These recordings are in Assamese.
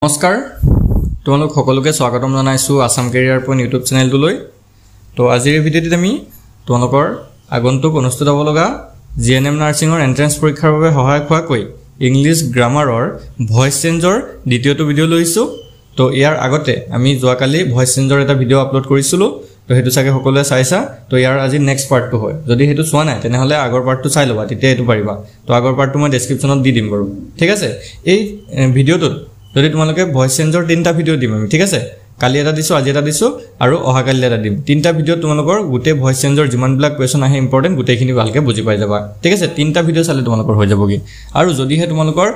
নমস্কাৰ তোমালোক সকলোকে স্বাগতম জনাইছো আসাম কেৰিয়াৰ পইণ্ট ইউটিউব চেনেলটোলৈ তো আজিৰ ভিডিঅ'টোত আমি তোমালোকৰ আগন্তুক অনুষ্ঠিত হ'ব লগা জিএনএম নাৰ্ছিঙৰ এন্ট্ৰেন্স পৰীক্ষাৰ বাবে সহায়ক হোৱাকৈ ইংলিছ গ্ৰামাৰৰ ভয়েস চেঞ্জৰ দ্বিতীয়টো ভিডিঅ' লৈছো তো ইয়াৰ আগতে আমি যোৱাকালি ভয়েস চেঞ্জৰ এটা ভিডিঅ' আপলোড কৰিছিলো তো হেতু চাগে সকলোৱে চাইছা তো ইয়াৰ আজি নেক্সট পাৰ্টটো হয় যদি হেতু চোৱা নাই তেনেহলে আগৰ পাৰ্টটো চাই লবা তেতিয়া হেতু পাৰিবা তো আগৰ পাৰ্টটো মই ডেসক্ৰিপচনত দি দিম বাৰু ঠিক আছে এই ভিডিঅ'টোত যদি তোমালোকে ভয়েস চেঞ্জৰ তিনটা ভিডিঅ' দিম আমি ঠিক আছে কালি এটা দিছো আজি এটা দিছো আৰু অহা কালি এটা দিম তিনটা ভিডিঅ' তোমালোকৰ গুটে ভয়েস চেঞ্জৰ যিমান ব্লক কোৱেশ্চন আহে ইম্পৰ্টেন্ট গুটেখিনি ভালকে বুজি পাই যাবা ঠিক আছে তিনটা ভিডিঅ' চালে তোমালোকৰ হৈ যাবগে আৰু যদিহে তোমালোকৰ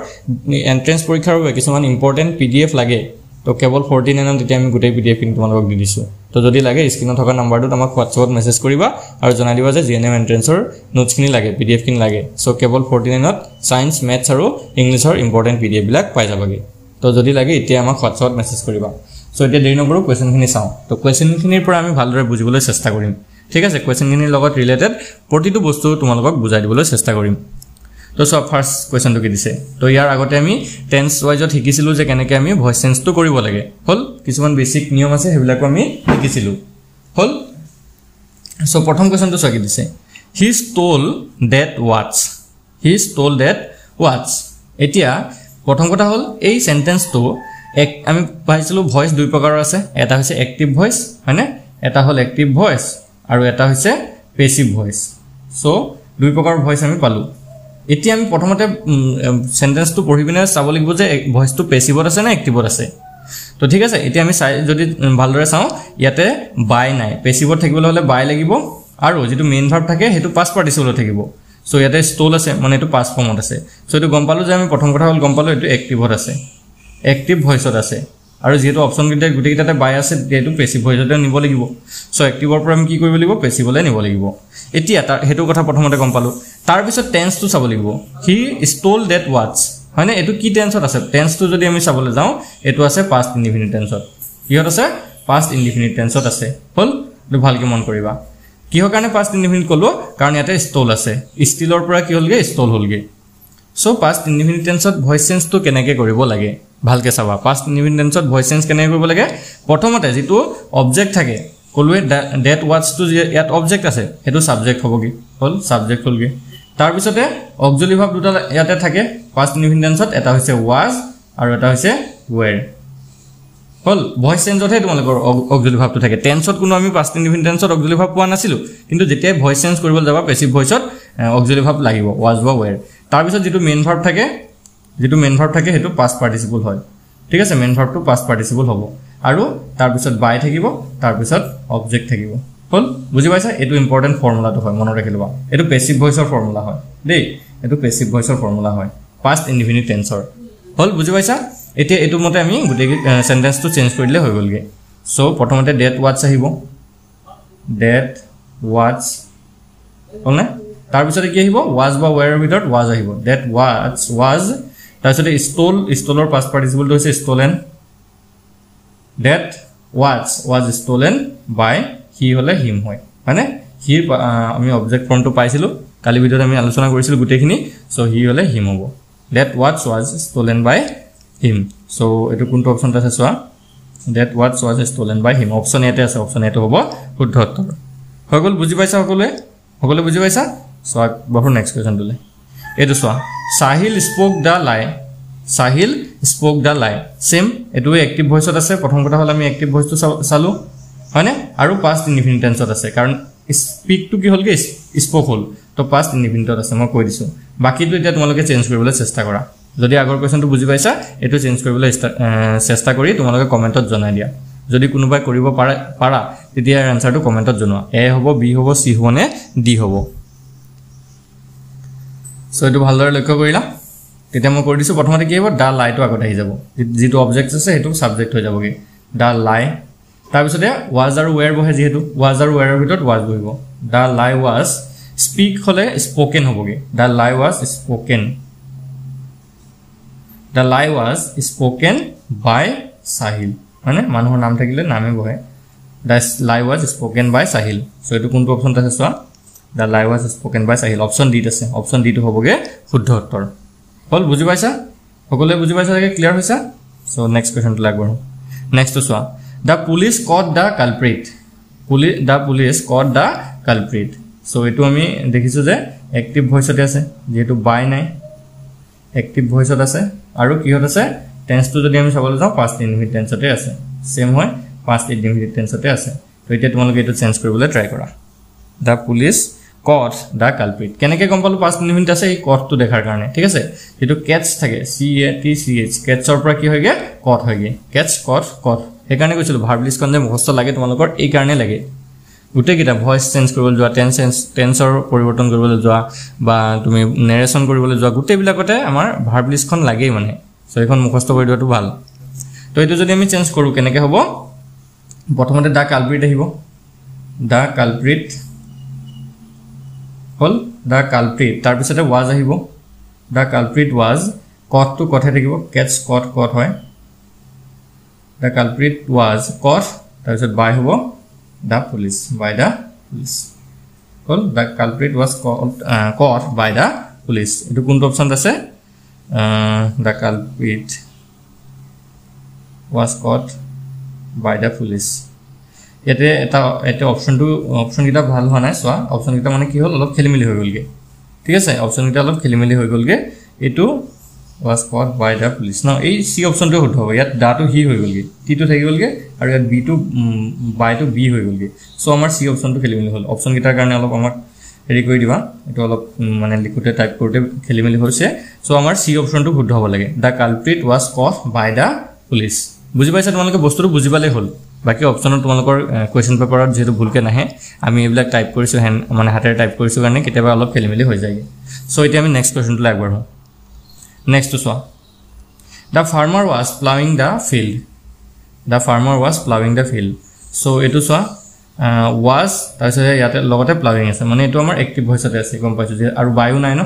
এন্ট্ৰেন্স পৰীক্ষাৰ বাবে কিছুমান ইম্পৰ্টেন্ট পিডিএফ লাগে তো কেৱল 49 নত তেতিয়া আমি গুটে পিডিএফ কিনি তোমালোকক দি দিছো তো যদি লাগে স্ক্ৰিনত থকা নাম্বাৰটোত আমাক WhatsAppত মেছেজ কৰিবা আৰু জনাই দিবা যে জিএনএম এন্ট্ৰেন্সৰ নোটছ কিনি লাগে পিডিএফ কিনি লাগে সো কেৱল 49 নত সায়েন্স ম্যাথছ আৰু ইংলিছৰ ইম্পৰ্টেন্ট পিডিএফ বিলাক পাই যাবাগে তো যদি লাগে এতিয়া আমাক WhatsAppত মেছেজ কৰিবা সো এতিয়া দেৰি নকৰো কোৱেশ্চনখিনি চাও তো কোৱেশ্চনখিনিৰ পৰা আমি ভালদৰে বুজিবলৈ চেষ্টা কৰিম ঠিক আছে কোৱেশ্চনখিনিৰ লগত ৰিলেটেড প্ৰতিটো বস্তু তোমালোকক বুজাই দিবলৈ চেষ্টা কৰিম তো সব ফাৰ্স্ট কোৱেশ্চনটো কি দিছে তো ইয়াৰ আগতে আমি টেন্স ওয়াইজত শিকিছিলো যে কেনেকৈ আমি ভয়েস চেঞ্জটো কৰিব লাগে হল কিছুমান বেসিক নিয়ম আছে হেবিলাকো আমি শিকিছিলো হল সো প্ৰথম কোৱেশ্চনটো চকি দিছে হি ষ্টল দ্যাট ওয়াচ এতিয়া প্ৰথম কথা হল এই সেন্টেন্সটো এক আমি পাইছিলো ভয়েস দুই প্ৰকাৰৰ আছে এটা হৈছে এক্টিভ ভয়েস হয়নে এটা হল এক্টিভ ভয়েস আৰু এটা হৈছে পেসিভ ভয়েস সো দুই প্ৰকাৰৰ ভয়েস আমি পালো এতিয়া আমি প্ৰথমতে সেন্টেন্সটো পঢ়ি পিনে চাব লাগিব যে ভয়েসটো পেসিভত আছে না এক্টিভত আছে তো ঠিক আছে এতিয়া আমি যদি ভালদৰে চাও ইয়াতে বাই নাই পেসিভত থাকিবলৈ হলে বাই লাগিব আৰু যেটো মেইন ভার্ব থাকে হেতু পাস্ট পার্টিসিপল থাকিব সো ইয়াতে ষ্টল আছে মানে এটো পাস্ট ফর্মত আছে সো এটো গম পালো যে আমি প্ৰথম কথা হল গম পালো এটো এক্টিভত আছে এক্টিভ ভয়েসত আছে আৰু যেটো অপচন কিটা গুটেকিটাতে বাই আছে এটো পেসিভ ভয়েসতে নিব লাগিব সো এক্টিভৰ পৰা আমি কি কৰিব লাগিব পেসিভলে নিব লাগিব এতিয়া হেতু কথা প্ৰথমতে গম পালো তাৰ পিছত টেন্সটো চাব লাগিব হি ষ্টল দ্যাট ওয়াচ হয়নে এটো কি টেন্সত আছে টেন্সটো যদি আমি চাবলৈ যাও এটো আছে পাস্ট ইনডিফিনিট টেন্সত কিহত আছে পাস্ট ইনডিফিনিট টেন্সত আছে হল এটো ভালকে মন কৰিবা কিহৰ কাৰণে পাস্ট ইনডিফিনিট কলো কাৰণ ইয়াতে ষ্টল আছে ষ্টিলৰ পৰা কি হলগে ষ্টল হলগে সো পাস্ট ইনডিফিনিট টেন্সত ভয়েস চেঞ্জটো কেনেকৈ কৰিব লাগে ভালকে চাবা পাস্ট ইনডিফিনিট টেন্সত ভয়েস চেঞ্জ কেনেকৈ কৰিব লাগে প্ৰথমতে যেটো অবজেক্ট থাকে কলৱে দ্যাট ওয়াচ টু ইয়াত অবজেক্ট আছে হেতু সাবজেক্ট হবগে হল সাবজেক্ট হলগে তাৰ পিছতে অক্সিলাৰি ভাৰ্ব দুটা ইয়াতে থাকে পাস্ট ইনডিফিনিট টেন্সত এটা হৈছে ওয়াজ আৰু এটা হৈছে ওয়্যাৰ হল ভয়েস চেঞ্জতহে তোমালোকৰ অক্সিলাৰি ভাৰ্বটো থাকে টেন্সত কোনো আমি পাস্ট ইনডিফিনিট টেন্সত অক্সিলাৰি ভাৰ্ব পোৱা নাছিলো কিন্তু যেতিয়া ভয়েস চেঞ্জ কৰিবলৈ যাবা পেসিভ ভয়েসত অক্সিলাৰি ভাৰ্ব লাগিব ওয়াজ বা ওয়্যাৰ তাৰ পিছত যেটো মেইন ভাৰ্ব থাকে হেতু পাস্ট পাৰ্টিসিপল হয় ঠিক আছে মেইন ভাৰ্বটো পাস্ট পাৰ্টিসিপল হ'ব আৰু তাৰ পিছত বাই থাকিব তাৰ পিছত অবজেক্ট থাকিব হল বুজি পাইছা এটো ইম্পৰ্টেন্ট ফৰ্মুলাটো হয় মনত ৰাখিলবা এটো পেসিভ ভয়েসৰ ফৰ্মুলা হয় দেই এটো পেসিভ ভয়েসৰ ফৰ্মুলা হয় পাস্ট ইনডিফিনিট টেন্সৰ হল বুজি পাইছা এতিয়া এটো মতে আমি গুটে সেন্টেন্সটো চেঞ্জ কৰিলে হৈ গলগে সো প্ৰথমতে দ্যাট ওয়াচ আহিব দ্যাট ওয়াচ হলনে তাৰ পিছতে কি আহিব ওয়াজ বা ওয়্যাৰৰ ভিতৰত ওয়াজ আহিব দ্যাট ওয়াজ তাৰ পিছতে ষ্টলৰ পাস্ট পাৰ্টিসিপলটো হৈছে stolen that was stolen by he হলে him হয় মানে হি আমি অবজেক্ট ফর্মটো পাইছিলো কালি ভিডিওত আমি আলোচনা কৰিছিলো গুটেখিনি সো হি হলে him হ'ব that was stolen by him so এটো কোনটো অপশনটা আছে সোয়া that was stolen by him option এতে আছে অপশন এটো হ'ব শুদ্ধ উত্তৰ হৈ গল বুজি পাইছা সকলে বুজি পাইছা সো বহু নেক্সট কোৱেশ্চন দিলে এটো সোয়া Sahil spoke the lie same এটো এক্টিভ ভয়েসত আছে প্ৰথম কথা হল আমি এক্টিভ ভয়েসটো চালু হয়নে আৰু পাস্ট ইনডিফিনিট টেন্সত আছে কাৰণ স্পিক টু কি হলগে স্পোক হল তো পাস্ট ইনডিফিনিটত আছে মই কৈ দিছো বাকিটো এতিয়া তোমালোকে চেঞ্জ কৰিবলৈ চেষ্টা কৰা যদি আগৰ কোৱেশ্চনটো বুজি পাইছা এটো চেঞ্জ কৰিবলৈ চেষ্টা কৰি তোমালোকে কমেন্টত জনাই দিয়া যদি কোনোবাই কৰিব পাৰা তেতিয়া আনসাৰটো কমেন্টত জনোৱা এ হ'ব বি হ'ব সি হ'ব নে ডি হ'ব সো এটো ভালদৰে লক্ষ্য কৰিলা তেতিয়া মই কৰি দিছো প্ৰথমতে কি হ'ব দা লাইটো আগত আহি যাব যেটো অবজেক্ট আছে হেতু সাবজেক্ট হৈ যাবগে দা লাই তাৰ পিছতে ওয়াজ আৰু ওয়্যাৰ বহে যেহেতু ওয়াজ আৰু ওয়্যাৰৰ ভিতৰত ওয়াজ বহিব দা লাই ওয়াজ স্পিক হলে স্পোকেন হবগে দা লাই ওয়াজ স্পোকেন বাই সাহিল মানে মানুহৰ নাম থাকিলে নামে বহে দা লাই ওয়াজ স্পোকেন বাই সাহিল সো এটো কোনটো অপশন আছে সোয়া দা লাই ওয়াজ স্পোকেন বাই সাহিল অপশন ডি আছে অপশন ডি টো হবগে শুদ্ধ উত্তৰ হল বুজি পাইছা সকলোৱে বুজি পাইছা যে ক্লিয়াৰ হৈছে সো নেক্সট কোৱেশ্চন টো লাগব নেক্সট চোৱা the police caught the culprit the police caught the culprit so এটো আমি দেখিছো যে অ্যাক্টিভ ভয়েসতে আছে যেহেতু বাই নাই অ্যাক্টিভ ভয়েসত আছে আৰু কিহত আছে টেন্স টো যদি আমি চাবলৈ যাওঁ past indefinite টেন্সতে আছে সেম হয় past indefinite টেন্সতে আছে তো এটা তোমালোকে এটো চেঞ্জ কৰিবলৈ ট্ৰাই কৰা the police caught the culprit কেনেকৈ গম পালো past indefinite আছে এই caught টো দেখাৰ কাৰণে ঠিক আছে যেটো catch থাকে c a t c h catchৰ পৰা কি হয়গে caught হয়গে catch caught সেইকাৰণে কৈছিলো ভাৰ্ব লিস্ট খন যে মুখস্থ লাগে তোমালোকৰ এই কাৰণে লাগে গুটে কিটা ভয়েস চেঞ্জ কৰিবলৈ যোৱা টেন্সৰ পৰিৱৰ্তন কৰিবলৈ যোৱা বা তুমি নেৰেশন কৰিবলৈ যোৱা গুটে বিলাকতে আমাৰ ভাৰ্ব লিস্ট খন লাগেই মানে সো এখন মুখস্থ কৰি দিওটো ভাল তো এটো যদি আমি চেঞ্জ কৰো কেনেকৈ হ'ব প্ৰথমতে দা কালপ্ৰিট আহিব দা কালপ্ৰিট হল দা কালপ্ৰিট তাৰ পিছতে ওয়াজ আহিব দা কালপ্ৰিট ওয়াজ কট টু কথা থাকিব কেটছ কট হয় দা কালপ্ৰিট ওয়াজ কট তাৰ পিছত বাই হ'ব the police by the police hol the culprit was caught by the police etu kunto option আছে the culprit was caught by the police এতে এটা অপশন কিটা ভাল হোৱা নাই সোৱা অপশন কিটা মানে কি হল অলপ খেলিমেলি হৈ গলগে ঠিক আছে অপশন কিটা অলপ খেলিমেলি হৈ গলগে এটো was caught by the police now এই c option to হট হবে ইয়াত দা to হি হৈ গলগে টি to থাকি গলগে আৰু ইয়াত b to by to b হৈ গলগে সো আমাৰ c option to খেলিমেলি হল অপশন কিটাৰ কাৰণে অলপ আমাক হেৰি কৰি দিবা এটো অলপ মানে লিখোতে টাইপ কৰোতে খেলিমেলি হৈছে সো আমাৰ c option to শুদ্ধ হ'ব লাগে the culprit was caught by the police বুজি পাইছা তোমালোকে বস্তুটো বুজিবালে হল বাকি অপশনত তোমালোকৰ কোৱেশ্চন পেপাৰত যেটো ভুলকে নাহে আমি এইবিলাক টাইপ কৰিছো মানে হাতেৰে টাইপ কৰিছো কাৰণে কেতিয়াবা অলপ খেলিমেলি হৈ যায় সো এতিয়া আমি নেক্সট কোৱেশ্চনটো লাগবৰ হ next to saw the farmer was plowing the field so etu saw was tarse yate logote plowing ase mane etu amar active voice ate ase kom paisu je aru bayu nai no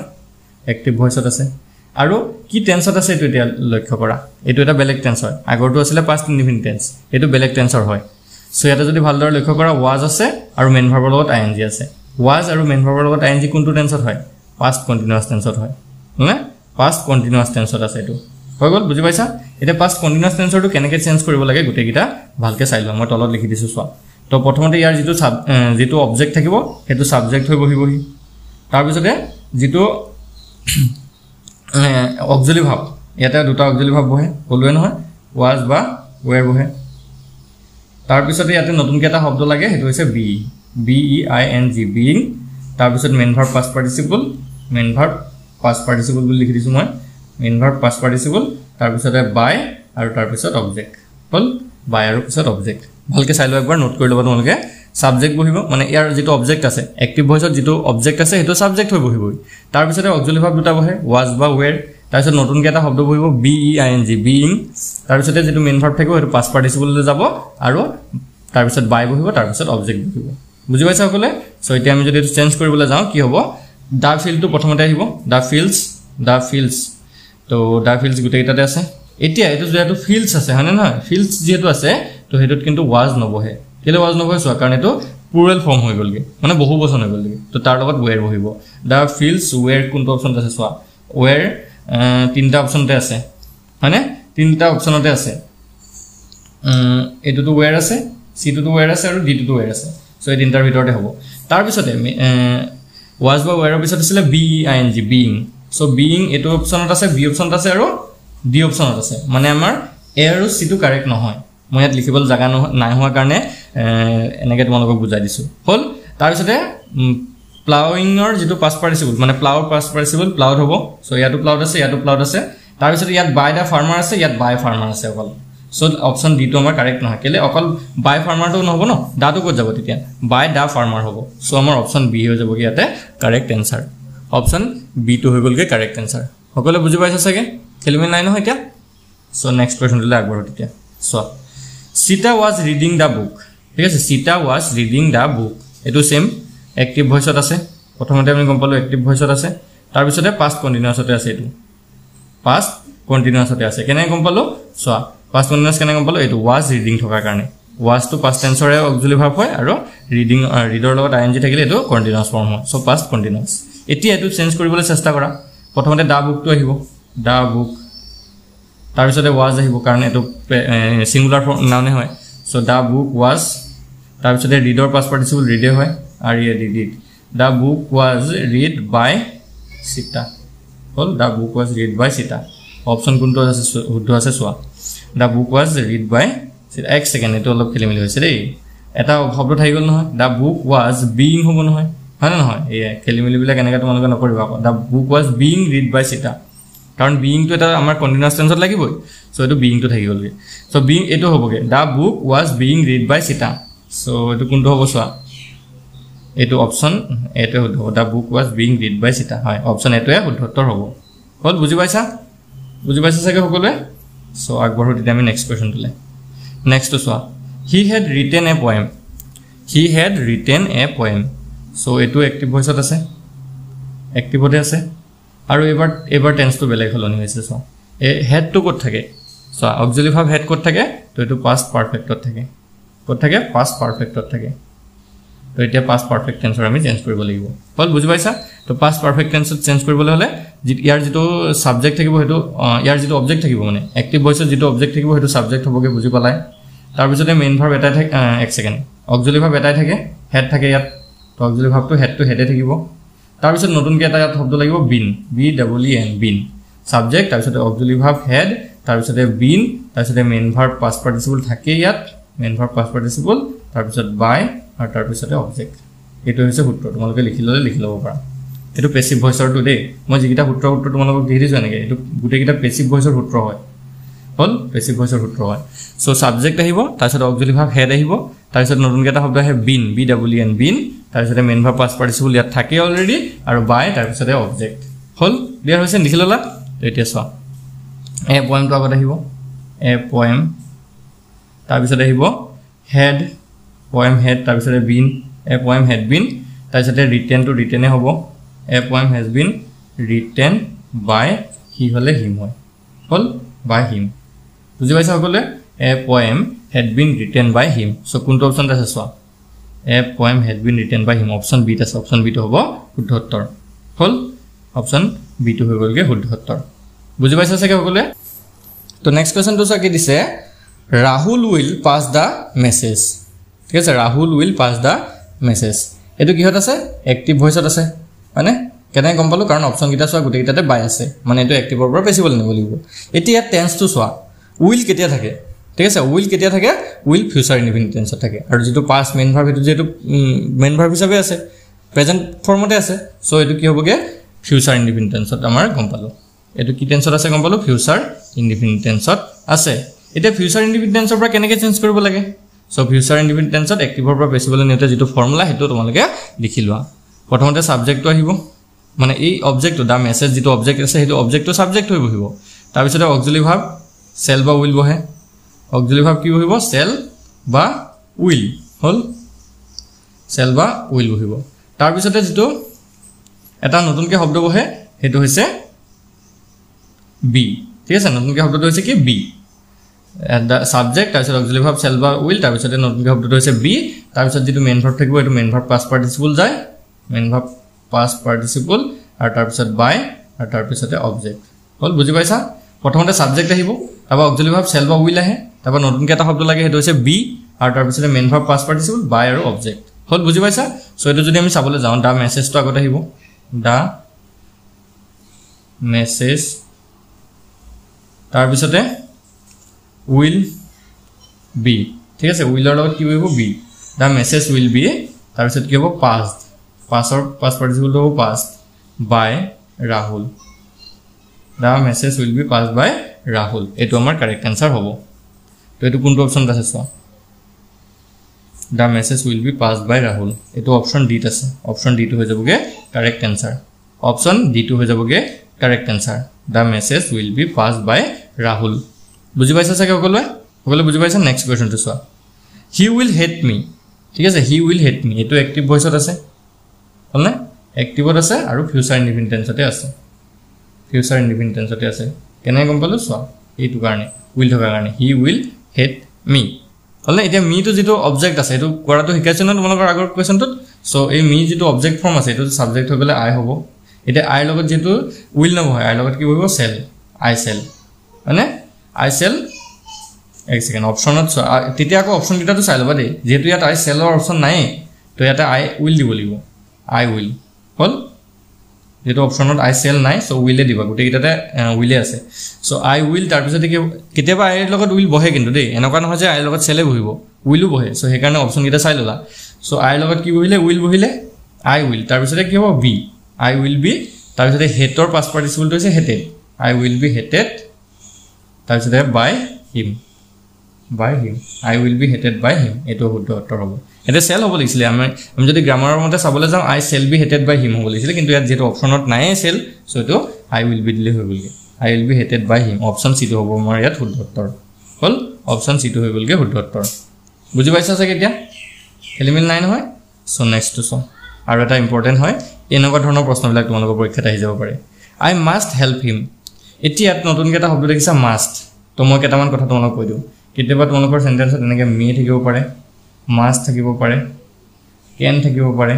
active voice ate ase aru ki tense ate ase etu etia lokkho kora etu eta belek tense hoy agor tu asile past indefinite tense etu belek tense hoy so yate jodi bhaldor lokkho kora was ase aru main verb logot ing ase was aru main verb logot ing kuntu tense hoy past continuous tense hoy na past continuous tense আছে এটো হৈ গল বুজি পাইছা এটা past continuous tense টো কেনেকৈ চেঞ্জ কৰিব লাগে গুটে কিটা ভালকে চাই লওঁ মই তলত লিখি দিছো সোৱা তো প্ৰথমতে ইয়াৰ যেটো অবজেক্ট থাকিব হেতু সাবজেক্ট হৈ বহিবহি তাৰ পিছতে যেটো অক্সিলাৰি ভাব ইয়াতে দুটা অক্সিলাৰি ভাব বহে বলুৱে নহয় was বা were বহে তাৰ পিছতে ইয়াতে নতুনকৈ এটা শব্দ লাগে হেতু হৈছে be being তাৰ পিছত main verb past participle main verb past participle বুলি লিখি দিছো মই মেইন ভাৰ্ব past participle তাৰ পিছতে by আৰু তাৰ পিছত object হল by আৰু পিছত object ভালকে চাই লও একবাৰ নোট কৰি লবা তোমালোকে সাবজেক্ট বহিব মানে ইয়াৰ যেটো অবজেক্ট আছে অ্যাক্টিভ ভয়েসত যেটো অবজেক্ট আছে হেতু সাবজেক্ট হৈ বহিবই তাৰ পিছতে অক্সিলাৰি ভাৰ্ব দুটা বহে was বা were তাৰ পিছত নতুনকৈ এটা শব্দ বহিব being তাৰ পিছতে যেটো মেইন ভাৰ্ব থাকিব হেতু past participle লৈ যাব আৰু তাৰ পিছত by বহিব তাৰ পিছত object বহিব বুজি পাইছা সকলে সো এতিয়া আমি যদি চেঞ্জ কৰিবলৈ যাওঁ কি হ'ব the field to প্ৰথমতে আহিব the fields তো the fields গুটে কিটাতে আছে এতিয়া এটো যেটো fields আছে হয়নে নহয় fields যেটো আছে তো হেতুত কিন্তু was নবহে কেলে was নবহে সো কাৰণ এটো প্লুৰাল ফৰ্ম হৈ গলগে মানে বহু বচন হৈ গলগে তো তাৰ লগত were বহিব the fields were কোনটো অপচন আছে সোৱা were তিনটা অপচনতে আছে মানে তিনটা অপচনতে আছে এটো তো were আছে c to were আছে আৰু d to were আছে সো এই তিনটাৰ ভিতৰতে হ'ব তাৰ পিছতে was বা were পিছত আছিল being so being এটো অপচনত আছে b অপচনত আছে আৰু d অপচনত আছে মানে আমাৰ a আৰু c টো কাৰেক্ট নহয় মই ইয়াত লিখিবল জাগা নাই হোৱা কাৰণে এনেকৈ তোমালোকক বুজাই দিছো হল তাৰ পিছতে প্লাউইং অৰ যেটো past participle মানে plow past participle plowed হ'ব so ইয়াটো plowed আছে তাৰ পিছতে ইয়াত by the farmer আছে ইয়াত by farmer আছে অকল so option d to আমাৰ কাৰেক্ট নহয় কেলে অকল by farmer টো নহব ন দাটো ক'ত যাব তেতিয়া by the farmer হ'ব so আমাৰ option b হৈ যাব ইয়াতে correct answer option b to হৈ গলগে কাৰেক্ট আনসাৰ সকলে বুজি পাইছা সকে খেলিমেল নাই নহয় এতিয়া so next question লৈ আগবঢ়ো তেতিয়া so Sita was reading the book ঠিক আছে Sita was reading the book এটো সেম অ্যাক্টিভ ভয়েসত আছে প্ৰথমতে আমি গম পালো অ্যাক্টিভ ভয়েসত আছে তাৰ পিছতে past continuousতে আছে এটো past continuousতে আছে কেনে গম পালো so past continuous কেনে গম পালো এটো was reading থকাৰ কাৰণে was to past tense ৰ অক্সিলাৰি ভাৰ্ব হয় আৰু reading reader লগত ing থাকিলে এটো কন্টিনিউয়াস ফৰ্ম হয় so past continuous এতিয়া এটো চেঞ্জ কৰিবলৈ চেষ্টা কৰা প্ৰথমতে দা বুক টো আহিব দা বুক তাৰপিছতে was আহিব কাৰণ এটো সিঙ্গুলাৰ নাউনে হয় সো দা বুক was তাৰপিছতে reader past participle read হয় আৰু read the book was read by Sita hall the book was read by Sita option কোনটো আছে শুদ্ধ আছে সোয়া the book was read by Sita এক সেকেন্ড এটো অলপ খেলি মেলি হৈছে দেই এটা শব্দ থাকি গল নহয় the book was being হ'ব নহয় হয় না নহয় এই খেলি মেলি বিলা কেনেকা তোমালোকে নকৰিবা the book was being read by Sita কাৰণ being to এটা আমাৰ কন্টিনিউয়াস টেন্সত লাগিবই সো এটো being to থাকি গলগে সো being এটো হ'বগে the book was being read by Sita so এটো কোনটো হ'ব সোয়া এটো অপশন এটো হ'ব the book was being read by Sita হয় অপশন এটোয়ে শুদ্ধ উত্তৰ হ'ব হল বুজি পাইছা সাকে সকলোৱে সো আগবঢ়ো দিতে আমি নেক্সট কোৱেশ্চন তুলে নেক্সট তো সোয়া he had written a poem so এটো এক্টিভ ভয়েসত আছে এক্টিভতে আছে আৰু এবাৰ টেন্স তো বেলেগ হলনি হৈছে সো এ হেড তো কত থাকে সো অক্সিলারি ভার্ব হেড কত থাকে তো এটো পাস্ট পারফেক্টত থাকে কত থাকে পাস্ট পারফেক্টত থাকে তো এটা পাস্ট পারফেক্ট টেন্সৰ আমি চেঞ্জ কৰিব লাগিব হল বুজি পাইছা তো পাস্ট পাৰফেক্ট টেন্সত চেঞ্জ কৰিবলৈ হলে ইয়াৰ যেটো সাবজেক্ট থাকিব হেতু ইয়াৰ যেটো অবজেক্ট থাকিব মানে এক্টিভ ভয়েসত যেটো অবজেক্ট থাকিব হেতু সাবজেক্ট হবগে বুজি পালাই তাৰ পিছতে মেইন ভার্ব এটা থাকে এক সেকেন্ড অক্সিলারি ভার্ব এটাই থাকে হেড থাকে ইয়াত তো অক্সিলারি ভার্বটো হেডে থাকিব তাৰ পিছত নতুনকে এটা ইয়াত শব্দ লাগিব been B W N been subject তাৰ পিছতে অক্সিলাৰি ভাৰ্ব হেড তাৰ পিছতে বিন তাৰ পিছতে মেইন ভাৰ্ব পাস্ট পাৰ্টিসিপল থাকে ইয়াত মেইন ভাৰ্ব পাস্ট পাৰ্টিসিপল তাৰ পিছত বাই আৰু তাৰ পিছতে অবজেক্ট এটো হৈছে সূত্ৰ তোমালোকে লিখি ল'ব পাৰা এটো পেসিভ ভয়েসৰ টু দে মই যিকিটা সূত্ৰ তোমালোকক দি দিছো এনেকে এটো গুটেকিটা পেসিভ ভয়েসৰ সূত্ৰ হয় হল পেসিভ ভয়েসৰ সূত্ৰ হয় সো সাবজেক্ট আহিব তাৰ পিছত অক্সিলাৰি ভাৰ্ব হেড আহিব তাৰ পিছত নতুনকে এটা শব্দ আহে been B W N been তাৰ পিছতে মেইন ভাৰ্ব পাস্ট পাৰ্টিসিপল ইয়াত থাকে অলৰেডি আৰু বাই তাৰ পিছতে অবজেক্ট হল ক্লিয়াৰ হৈছে লিখি ললা তো এতিয়া চোৱা এ পয়েমটো আগত আহিব এ পয়েম তাৰ পিছতে আহিব হেড poem head তাৰ পিছতে been a poem had been তাৰ পিছতে written to written এ হ'ব a poem has been written by he হলে him হয় হল by him বুজি পাইছা সকলে a poem had been written by him so কোনটো অপশন আছে সোয়া a poem had been written by him option B আছে অপশন বি তো হ'ব শুদ্ধ উত্তৰ হল অপশন বি তো হৈ গলগে শুদ্ধ উত্তৰ বুজি পাইছা সাকে সকলে তো নেক্সট কোৱেশ্চন তো সাকে দিছে Rahul will pass the message ঠিক আছে Rahul will pass da message এটো কিহত আছে এক্টিভ ভয়েসত আছে মানে কেনে গম পালো কাৰণ অপশন কিটা সোয়া গুটে কিটাতে বাই আছে মানে এটো এক্টিভৰ পৰা পেসিবল নিব লাগিব এতিয়া টেন্স তো সোয়া উইল কেতিয়া থাকে ঠিক আছে উইল কেতিয়া থাকে উইল ফিউচার ইনডিফিনিট টেন্সত থাকে আৰু যেটো পাস্ট মেইন ভার্ব এটো যেটো মেইন ভার্ব হিচাপে আছে প্রেজেন্ট ফর্মতে আছে সো এটো কি হবগে ফিউচার ইনডিফিনিট টেন্সত আমাৰ গম পালো এটো কি টেন্সত আছে গম পালো ফিউচাৰ ইনডিফিনিট টেন্সত আছে এটা ফিউচাৰ ইনডিফিনিট টেন্সৰ পৰা কেনেকে চেঞ্জ কৰিব লাগে সো ফিউচাৰ ইনডিফিনিট টেন্সত এক্টিভৰ পৰা পেসিবল নিতে যেটো ফৰ্মুলা হেতু তোমালোকে লিখি লোৱা প্ৰথমতে সাবজেক্টটো আহিব মানে এই অবজেক্টটো দা মেসেজ যেটো অবজেক্ট আছে হেতু অবজেক্টটো সাবজেক্ট হৈ বহিব তাৰ পিছতে অক্সিলারি ভার্ব সেল বা উইল বহে অক্সিলারি ভার্ব কি বহিব সেল বা উইল হল সেল বা উইল বহিব তাৰ পিছতে যেটো এটা নতুনকে শব্দ বহে হেতু হৈছে বি ঠিক আছে নতুনকে শব্দটো হৈছে কি বি the subject তাৰ পিছত অক্সিলাৰি ভাৰ্ব সেল বা উইল তাৰ পিছতে নতুনকে শব্দটো হৈছে বি তাৰ পিছত যেটো মেইন ভাৰ্ব থাকিব এটো মেইন ভাৰ্ব পাস্ট পাৰ্টিসিপল যায় মেইন ভাৰ্ব পাস্ট পাৰ্টিসিপল আৰু তাৰ পিছত বাই আৰু তাৰ পিছতে অবজেক্ট হল বুজি পাইছা প্ৰথমতে সাবজেক্ট আহিব তাৰপা অক্সিলাৰি ভাৰ্ব সেল বা উইল আহে তাৰপা নতুনকে এটা শব্দ লাগে হেতু হৈছে বি আৰু তাৰ পিছতে মেইন ভাৰ্ব পাস্ট পাৰ্টিসিপল বাই আৰু অবজেক্ট হল বুজি পাইছা সো এটো যদি আমি চাবলৈ যাওঁ দা মেসেজটো আগত আহিব দা মেসেজ তাৰ পিছতে will be ঠিক আছে উইলৰ লগত কি হ'ব B the message will be তাৰ পিছত কি হ'ব past past participle হ'ব past by Rahul the message will be passed by Rahul এটো আমাৰ কারেক্ট आंसर হ'ব তো এটো কোনটো অপশন আছে সোয়া the message will be passed by Rahul এটো অপশন ডি আছে অপশন ডি টো হৈ যাবগে কারেক্ট आंसर অপশন ডি টো হৈ যাবগে correct answer the message will be passed by Rahul বুজি পাইছা সাকে সকলে বুজি পাইছা নেক্সট কোৱেশ্চন তো সোয়া হি উইল হেট মি ঠিক আছে হি উইল হেট মি এটো এক্টিভ ভয়েসত আছে হলনে এক্টিভত আছে আৰু ফিউচাৰ ইনডিফিনিট টেন্সতে আছে ফিউচাৰ ইনডিফিনিট টেন্সতে আছে কেনে গম পালো সোয়া এইটো কাৰণে উইল থকা কাৰণে হি উইল হেট মি হলনে এতিয়া মি তো যেটো অবজেক্ট আছে এটো কৰাটো শিকাইছে ন তোমালোকৰ আগৰ কোৱেশ্চনটোত সো এই মি যেটো অবজেক্ট ফর্ম আছে এটো সাবজেক্ট হৈ গলে আই হ'ব এটা আই লগত যেটো উইল নবহে আই লগত কি হ'ব সেল আই সেল মানে I shall এক সেকেন্ড অপশনত তেতিয়া আকৌ অপশন কিটাটো চাই লবা দেই যেহেতু ইয়াত I shall ৰ অপশন নাই তো ইয়াতে I will দিব লাগিব I will হল যেটো অপশনত I shall নাই সো will এ দিবা গটে কিটাতে will এ আছে সো I will তাৰ পিছতে কি কেতিয়াবা I ৰ লগত will বহে কিন্তু দেই এনেকুৱা নহয় যে I ৰ লগত shall এ বহিব will ও বহে সো সেই কাৰণে অপশন কিটা চাই ললা সো I ৰ লগত কি বহিলে will বহিলে I will তাৰ পিছতে কি হ'ব be I will be তাৰ পিছতে hateৰ past participle টো হৈছে hated I will be hated তাৰ পিছতে by him I will be hated by him এটো শুদ্ধ উত্তৰ হ'ব এটা shall হ'ব লিখিলে আমি যদি গ্ৰামাৰৰ মতে চাবলৈ যাওঁ I shall be hated by him হ'ব লিখিলে কিন্তু ইয়াত যেটো অপশনত নাই shall সো এটো I will be দিলে হৈ গলগে I will be hated by him option C টো হ'ব আমাৰ ইয়াত শুদ্ধ উত্তৰ হল অপশন সি টো হৈ গলগে শুদ্ধ উত্তৰ বুজি পাইছা চাগে এতিয়া খেলিমিল নাই নহয় সো নেক্সট টু সো আৰু এটা ইম্পৰ্টেন্ট হয় এনেকুৱা ধৰণৰ প্ৰশ্নবিলাক তোমালোকৰ পৰীক্ষাত আহি যাব পাৰে I must help him এতিয়া নতুনকৈ এটা শব্দ দেখিছা must তো মই কেইটামান কথা তোমালোকক কৈ দিওঁ কেতিয়াবা তোমালোকৰ সেন্টেন্সত এনেকৈ may থাকিব পাৰে must থাকিব পাৰে can থাকিব পাৰে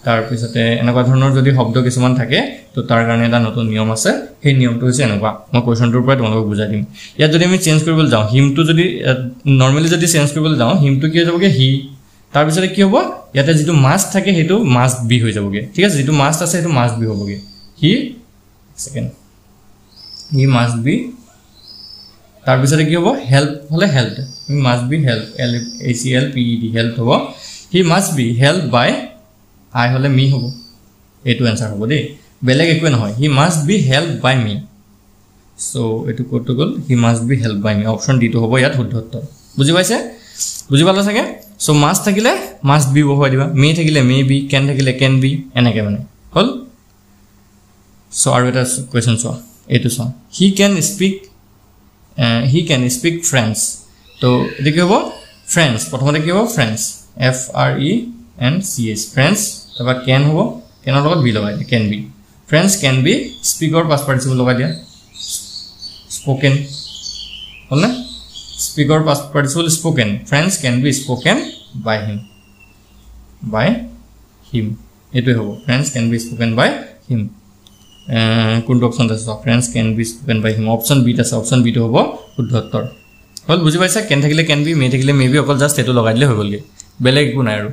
তাৰ পিছতে এনেকুৱা ধৰণৰ যদি শব্দ কিছুমান থাকে তো তাৰ কাৰণে এটা নতুন নিয়ম আছে সেই নিয়মটো হৈছে এনেকুৱা মই কোৱেশ্চনটোৰ পৰা তোমালোকক বুজাই দিম ইয়াত যদি আমি চেঞ্জ কৰিবলৈ যাওঁ him টো যদি নৰমালি যদি চেঞ্জ কৰিবলৈ যাওঁ him টো কি হৈ যাবগে he তাৰ পিছতে কি হ'ব ইয়াতে যেটো must থাকে হেতু must be হৈ যাবগে ঠিক আছে যেটো must আছে হেতু must be হ'বগে he must be তাৰ পিছতে কি হ'ব help হলে helped he must be helped HELPED helped হ'ব he must be helped by I হলে me হ'ব এটো आंसर হ'ব দেই বেলেগ একো নহয় he must be helped by me so এটো কোটো গল he must be helped by me option D টো হ'ব ইয়াত শুদ্ধ উত্তৰ বুজি পাইছে বুজি পালা চাগে so must থাকিলে must be বহুৱাই দিবা may থাকিলে may be can থাকিলে can be এনেকে মানে হল so আৰু এটা কোৱেশ্চন চোৱা এটো চোৱা he can speak French তো এটো কি হ'ব French প্ৰথমতে কি হ'ব French FRENCH French তবা can হ'ব can ৰ লগত be লগাই দিয়া can be French can be speak or past participle লগাই দিয়া spoken হল না speak or past participle spoken French can be spoken by him এটো হ'ব French can be spoken by him কোনটো অপশন আছে French can be spoken by him option B আছে অপশন বি টো হ'ব শুদ্ধ উত্তৰ হল বুজি পাইছা can থাকিলে can be may থাকিলে may be অকল জাস্ট এটো লগাই দিলে হৈ গলগে বেলেগ একো নাই আৰু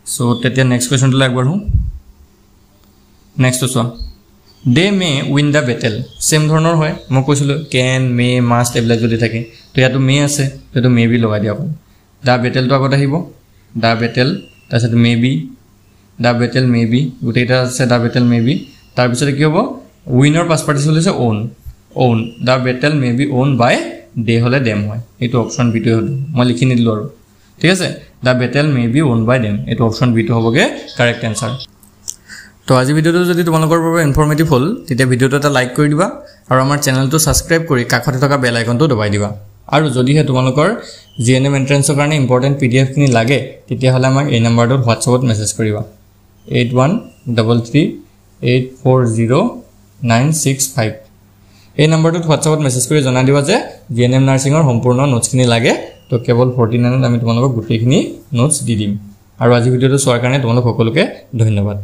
সো তেতিয়া নেক্সট কোৱেশ্চনটো লাগবঢ়ো নেক্সট চোৱা they may win the battle same ধৰণৰ হয় মই কৈছিলো can may must এবিলাক যদি থাকে তো ইয়াতো may আছে তো may be লগাই দিয়া অকল the battle টো আগত আহিব the battle তাৰপিছত may be the battle may be গোটেইটা আছে the battle may be তাৰ পিছতে কি হ'ব winner past participle আছে own the battle may be owned by they হলে them হয় এটো অপশন বি টো হল মই লিখি নিদিলো আৰু ঠিক আছে the battle may be owned by them এটো অপশন বি টো হ'বগে কারেক্ট आंसर তো আজি ভিডিওটো যদি তোমালোকৰ বাবে ইনফৰমেটিভ হল তেতিয়া ভিডিওটো এটা লাইক কৰি দিবা আৰু আমাৰ চেনেলটো সাবস্ক্ৰাইব কৰি কাষতে থকা বেল আইকনটো দবাই দিবা আৰু যদিহে তোমালোকৰ জিএনএম এন্ট্ৰেন্সৰ কাৰণে ইম্পৰ্টেন্ট পিডিএফ খিনি লাগে তেতিয়া হলে আমাক এই নম্বৰটোত WhatsAppত মেছেজ কৰিবা 8133840965 এই নম্বৰটোত WhatsAppত মেছেজ কৰি জনাই দিবা যে জিএনএম নাৰ্সিংৰ সম্পূৰ্ণ নোটছখিনি লাগে তো কেৱল 49ত আমি তোমালোকক গোটেইখিনি নোটছ দি দিম আৰু আজি ভিডিওটো চোৱাৰ কাৰণে তোমালোক সকলোকে ধন্যবাদ